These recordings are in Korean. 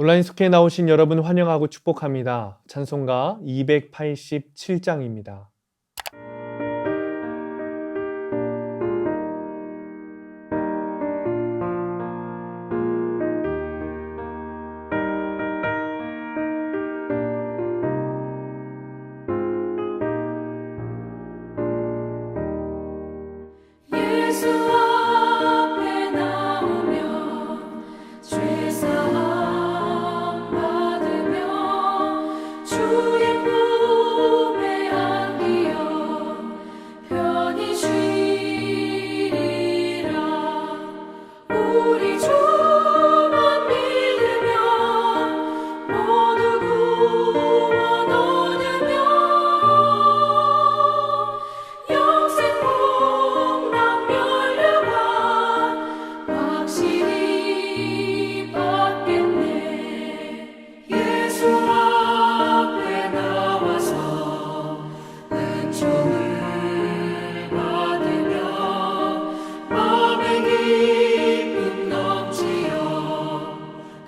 온라인 스크에 나오신 여러분 환영하고 축복합니다. 찬송가 287장입니다. 예수 앞에 나오며 죄사함 받으며 주의 품에 안기어 편히 쉬리라. 우리 주만 믿으면 모두 구원 얻으며 영생 복락 열려가 확실히 받겠네. 예수 앞에 나와서 은총을 받으며 마음의 기쁨 넘치어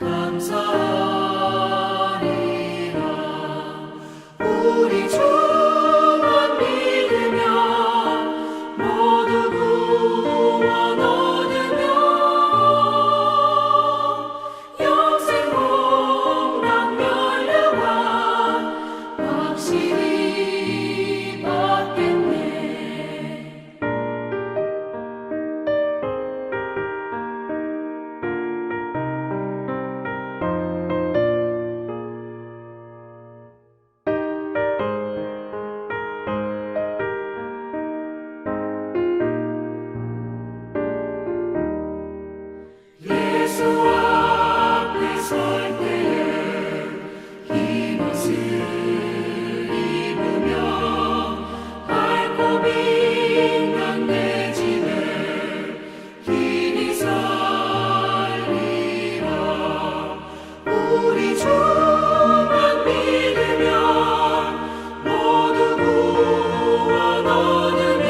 감사하리라. 우리 주만 믿으면 모두 구원 얻으며 영생 복락 열려가 확실히 받겠네. 예수 앞에 설 때에 흰옷을 입으며 밝고 빛난 내 집에 길이 살리라. 우리 주만 믿으면 모두 구원 얻으며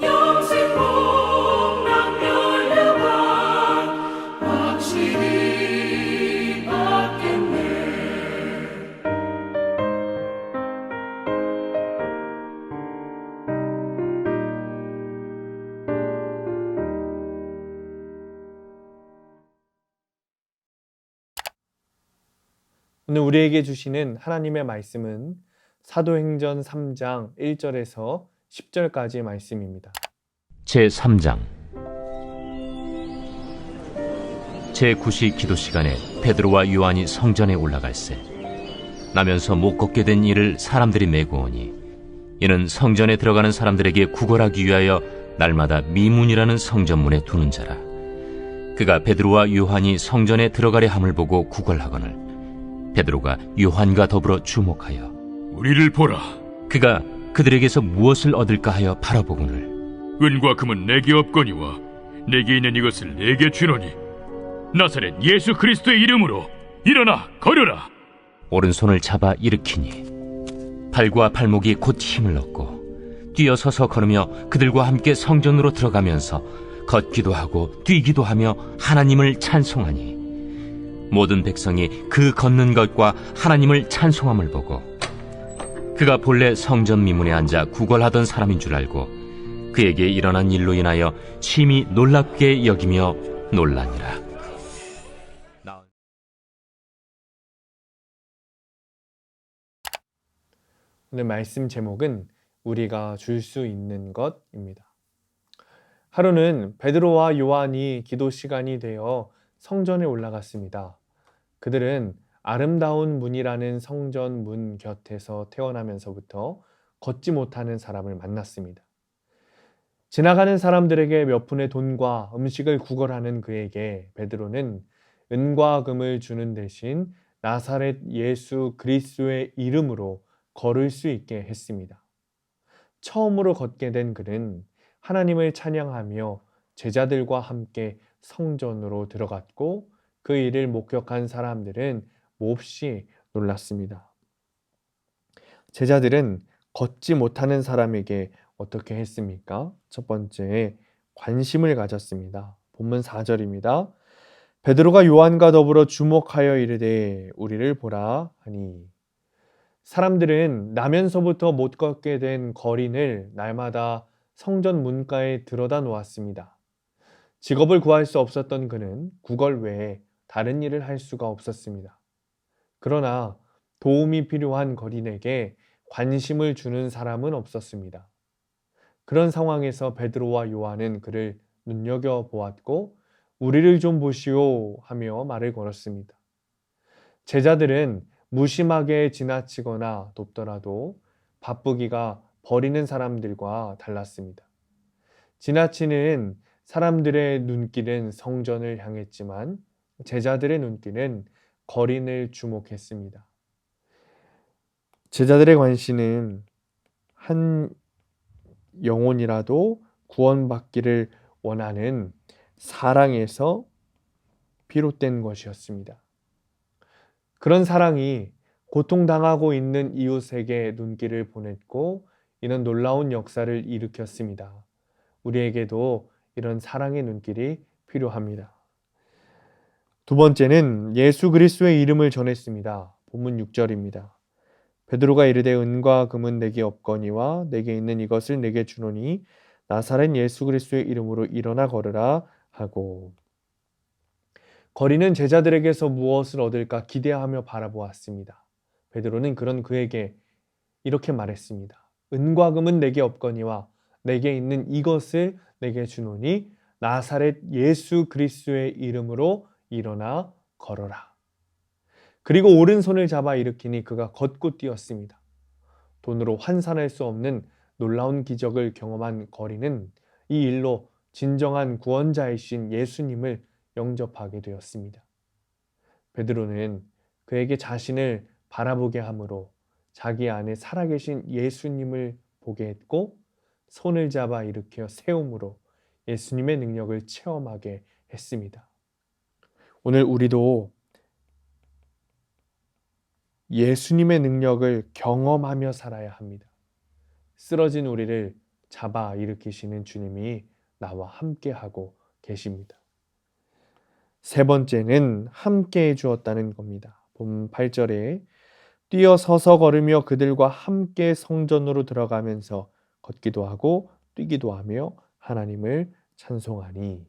영생 복락 열려가 확실히 받겠네. 오늘 우리에게 주시는 하나님의 말씀은 사도행전 3장 1절에서 10절까지의 말씀입니다. 제3장 제9시 기도 시간에 베드로와 요한이 성전에 올라갈새 나면서 못 걷게 된 이를 사람들이 메고 오니 이는 성전에 들어가는 사람들에게 구걸하기 위하여 날마다 미문이라는 성전문에 두는 자라. 그가 베드로와 요한이 성전에 들어가려 함을 보고 구걸하거늘 베드로가 요한과 더불어 주목하여 우리를 보라. 그가 그들에게서 무엇을 얻을까 하여 바라보거늘 은과 금은 내게 없거니와 내게 있는 이것을 내게 주노니 나사렛 예수 그리스도의 이름으로 일어나 걸으라. 오른손을 잡아 일으키니 발과 발목이 곧 힘을 얻고 뛰어서서 걸으며 그들과 함께 성전으로 들어가면서 걷기도 하고 뛰기도 하며 하나님을 찬송하니 모든 백성이 그 걷는 것과 하나님을 찬송함을 보고 그가 본래 성전 미문에 앉아 구걸하던 사람인 줄 알고 그에게 일어난 일로 인하여 심히 놀랍게 여기며 놀라니라. 오늘 말씀 제목은 우리가 줄 수 있는 것입니다. 하루는 베드로와 요한이 기도 시간이 되어 성전에 올라갔습니다. 그들은 아름다운 문이라는 성전 문 곁에서 태어나면서부터 걷지 못하는 사람을 만났습니다. 지나가는 사람들에게 몇 푼의 돈과 음식을 구걸하는 그에게 베드로는 은과 금을 주는 대신 나사렛 예수 그리스도의 이름으로 걸을 수 있게 했습니다. 처음으로 걷게 된 그는 하나님을 찬양하며 제자들과 함께 성전으로 들어갔고 그 일을 목격한 사람들은 몹시 놀랐습니다. 제자들은 걷지 못하는 사람에게 어떻게 했습니까? 첫 번째, 관심을 가졌습니다. 본문 4절입니다. 베드로가 요한과 더불어 주목하여 이르되 우리를 보라 하니, 사람들은 나면서부터 못 걷게 된 거린을 날마다 성전 문가에 들여다 놓았습니다. 직업을 구할 수 없었던 그는 구걸 외에 다른 일을 할 수가 없었습니다. 그러나 도움이 필요한 거린에게 관심을 주는 사람은 없었습니다. 그런 상황에서 베드로와 요한은 그를 눈여겨보았고 우리를 좀 보시오 하며 말을 걸었습니다. 제자들은 무심하게 지나치거나 돕더라도 바쁘기가 버리는 사람들과 달랐습니다. 지나치는 사람들의 눈길은 성전을 향했지만 제자들의 눈길은 거린을 주목했습니다. 제자들의 관심은 한 영혼이라도 구원받기를 원하는 사랑에서 비롯된 것이었습니다. 그런 사랑이 고통당하고 있는 이웃에게 눈길을 보냈고 이는 놀라운 역사를 일으켰습니다. 우리에게도 이런 사랑의 눈길이 필요합니다. 두 번째는 예수 그리스도의 이름을 전했습니다. 본문 6절입니다. 베드로가 이르되 은과 금은 내게 없거니와 내게 있는 이것을 내게 주노니 나사렛 예수 그리스도의 이름으로 일어나 걸으라 하고, 거리는 제자들에게서 무엇을 얻을까 기대하며 바라보았습니다. 베드로는 그런 그에게 이렇게 말했습니다. 은과 금은 내게 없거니와 내게 있는 이것을 내게 주노니 나사렛 예수 그리스도의 이름으로 일어나 걸어라. 그리고 오른손을 잡아 일으키니 그가 걷고 뛰었습니다. 돈으로 환산할 수 없는 놀라운 기적을 경험한 거리는 이 일로 진정한 구원자이신 예수님을 영접하게 되었습니다. 베드로는 그에게 자신을 바라보게 함으로 자기 안에 살아계신 예수님을 보게 했고 손을 잡아 일으켜 세움으로 예수님의 능력을 체험하게 했습니다. 오늘 우리도 예수님의 능력을 경험하며 살아야 합니다. 쓰러진 우리를 잡아 일으키시는 주님이 나와 함께하고 계십니다. 세 번째는 함께 해주었다는 겁니다. 본 8절에 뛰어 서서 걸으며 그들과 함께 성전으로 들어가면서 걷기도 하고 뛰기도 하며 하나님을 찬송하니,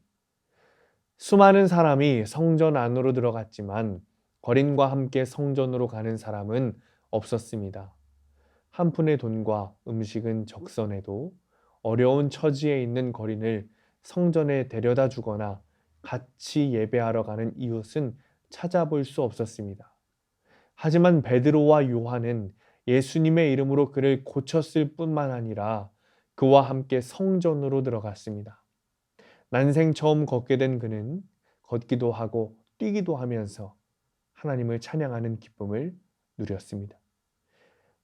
수많은 사람이 성전 안으로 들어갔지만 거린과 함께 성전으로 가는 사람은 없었습니다. 한 푼의 돈과 음식은 적선해도 어려운 처지에 있는 거린을 성전에 데려다 주거나 같이 예배하러 가는 이웃은 찾아볼 수 없었습니다. 하지만 베드로와 요한은 예수님의 이름으로 그를 고쳤을 뿐만 아니라 그와 함께 성전으로 들어갔습니다. 난생 처음 걷게 된 그는 걷기도 하고 뛰기도 하면서 하나님을 찬양하는 기쁨을 누렸습니다.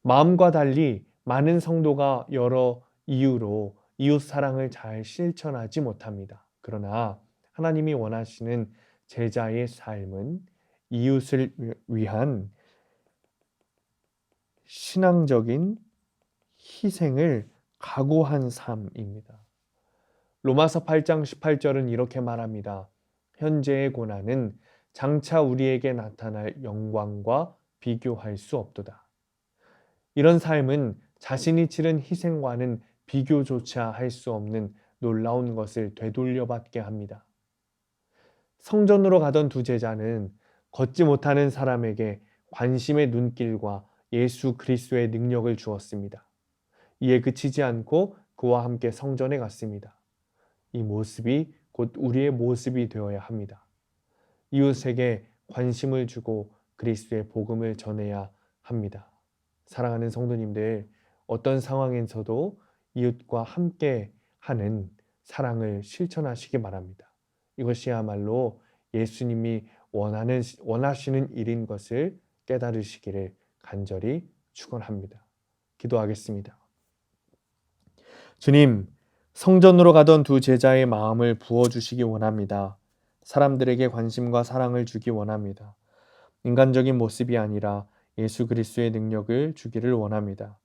마음과 달리 많은 성도가 여러 이유로 이웃 사랑을 잘 실천하지 못합니다. 그러나 하나님이 원하시는 제자의 삶은 이웃을 위한 신앙적인 희생을 각오한 삶입니다. 로마서 8장 18절은 이렇게 말합니다. 현재의 고난은 장차 우리에게 나타날 영광과 비교할 수 없도다. 이런 삶은 자신이 치른 희생과는 비교조차 할 수 없는 놀라운 것을 되돌려받게 합니다. 성전으로 가던 두 제자는 걷지 못하는 사람에게 관심의 눈길과 예수 그리스도의 능력을 주었습니다. 이에 그치지 않고 그와 함께 성전에 갔습니다. 이 모습이 곧 우리의 모습이 되어야 합니다. 이웃에게 관심을 주고 그리스도의 복음을 전해야 합니다. 사랑하는 성도님들, 어떤 상황에서도 이웃과 함께 하는 사랑을 실천하시기 바랍니다. 이것이야말로 예수님이 원하시는 일인 것을 깨달으시기를 간절히 축원합니다. 기도하겠습니다. 주님, 성전으로 가던 두 제자의 마음을 부어주시기 원합니다. 사람들에게 관심과 사랑을 주기 원합니다. 인간적인 모습이 아니라 예수 그리스도의 능력을 주기를 원합니다.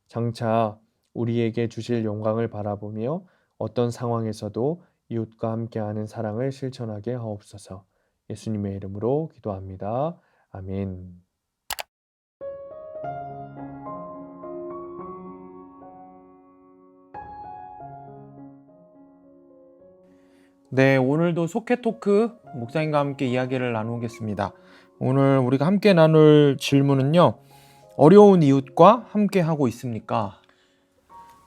장차 우리에게 주실 영광을 바라보며 어떤 상황에서도 이웃과 함께하는 사랑을 실천하게 하옵소서. 예수님의 이름으로 기도합니다. 아멘. 네, 오늘도 속회토크 목사님과 함께 이야기를 나누겠습니다. 오늘 우리가 함께 나눌 질문은요. 어려운 이웃과 함께 하고 있습니까?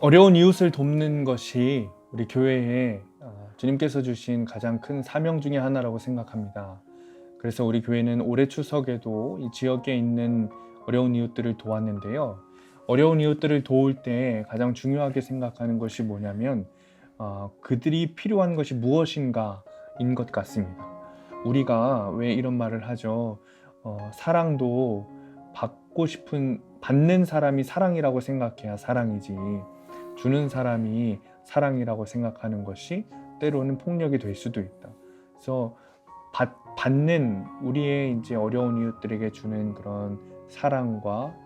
어려운 이웃을 돕는 것이 우리 교회에 주님께서 주신 가장 큰 사명 중에 하나라고 생각합니다. 그래서 우리 교회는 올해 추석에도 이 지역에 있는 어려운 이웃들을 도왔는데요. 어려운 이웃들을 도울 때 가장 중요하게 생각하는 것이 뭐냐면 그들이 필요한 것이 무엇인가인 것 같습니다. 우리가 왜 이런 말을 하죠? 사랑도 받는 사람이 사랑이라고 생각해야 사랑이지, 주는 사람이 사랑이라고 생각하는 것이 때로는 폭력이 될 수도 있다. 그래서 받는 우리의 이제 어려운 이웃들에게 주는 그런 사랑과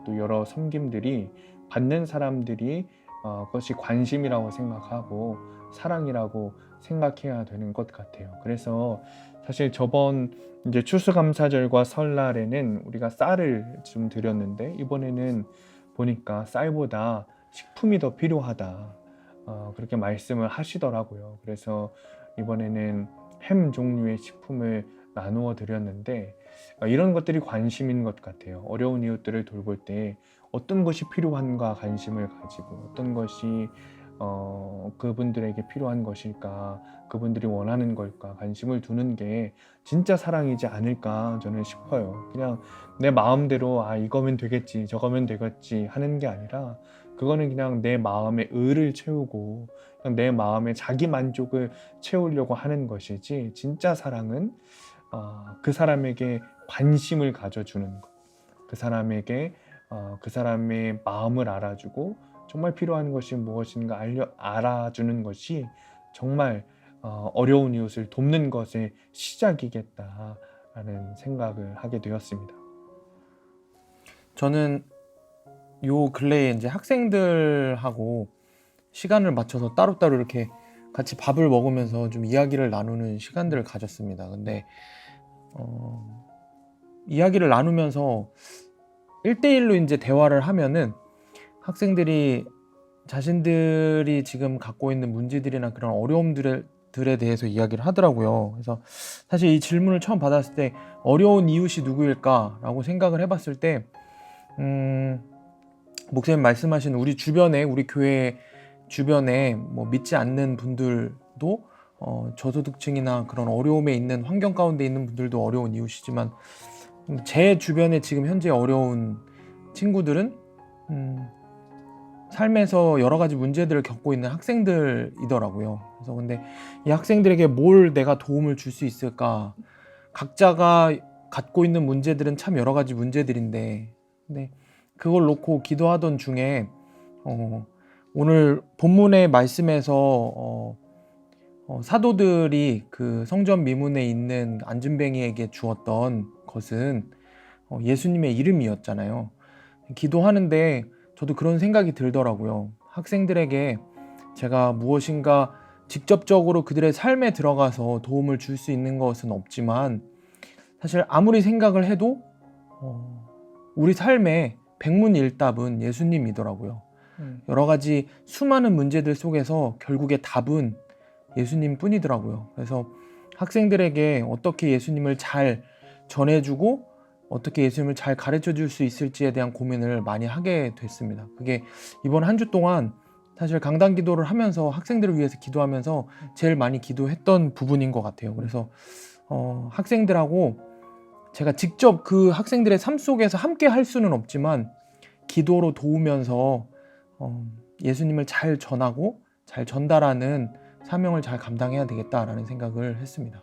또 여러 섬김들이 받는 사람들이 그것이 관심이라고 생각하고 사랑이라고 생각해야 되는 것 같아요. 그래서 사실 저번 이제 추수감사절과 설날에는 우리가 쌀을 좀 드렸는데 이번에는 보니까 쌀보다 식품이 더 필요하다. 그렇게 말씀을 하시더라고요. 그래서 이번에는 햄 종류의 식품을 나누어 드렸는데 이런 것들이 관심인 것 같아요. 어려운 이웃들을 돌볼 때 어떤 것이 필요한가 관심을 가지고 어떤 것이 그분들에게 필요한 것일까, 그분들이 원하는 걸까 관심을 두는 게 진짜 사랑이지 않을까 저는 싶어요. 그냥 내 마음대로 이거면 되겠지 저거면 되겠지 하는 게 아니라 그거는 그냥 내 마음의 의를 채우고 그냥 내 마음의 자기 만족을 채우려고 하는 것이지, 진짜 사랑은 그 사람에게 관심을 가져주는 것, 그 사람에게 그 사람의 마음을 알아주고 정말 필요한 것이 무엇인가 알아주는 것이 정말 어려운 이웃을 돕는 것의 시작이겠다라는 생각을 하게 되었습니다. 저는 요 근래에 이제 학생들하고 시간을 맞춰서 따로따로 이렇게 같이 밥을 먹으면서 좀 이야기를 나누는 시간들을 가졌습니다. 근데 이야기를 나누면서 1대1로 이제 대화를 하면은 학생들이 자신들이 지금 갖고 있는 문제들이나 그런 어려움들에 대해서 이야기를 하더라고요. 그래서 사실 이 질문을 처음 받았을 때 어려운 이웃이 누구일까라고 생각을 해봤을 때 목사님 말씀하신 우리 주변에, 우리 교회 주변에 뭐 믿지 않는 분들도 저소득층이나 그런 어려움에 있는 환경 가운데 있는 분들도 어려운 이웃이지만 제 주변에 지금 현재 어려운 친구들은 삶에서 여러 가지 문제들을 겪고 있는 학생들이더라고요. 그래서 근데 이 학생들에게 뭘 내가 도움을 줄 수 있을까? 각자가 갖고 있는 문제들은 참 여러 가지 문제들인데, 근데 그걸 놓고 기도하던 중에 오늘 본문의 말씀에서 사도들이 그 성전 미문에 있는 안진뱅이에게 주었던 것은 예수님의 이름이었잖아요. 기도하는데 저도 그런 생각이 들더라고요. 학생들에게 제가 무엇인가 직접적으로 그들의 삶에 들어가서 도움을 줄 수 있는 것은 없지만 사실 아무리 생각을 해도 우리 삶의 백문일답은 예수님이더라고요. 여러 가지 수많은 문제들 속에서 결국에 답은 예수님 뿐이더라고요. 그래서 학생들에게 어떻게 예수님을 잘 전해주고 어떻게 예수님을 잘 가르쳐 줄 수 있을지에 대한 고민을 많이 하게 됐습니다. 그게 이번 한 주 동안 사실 강단 기도를 하면서 학생들을 위해서 기도하면서 제일 많이 기도했던 부분인 것 같아요. 그래서 학생들하고 제가 직접 그 학생들의 삶 속에서 함께 할 수는 없지만 기도로 도우면서 예수님을 잘 전하고 잘 전달하는 사명을 잘 감당해야 되겠다라는 생각을 했습니다.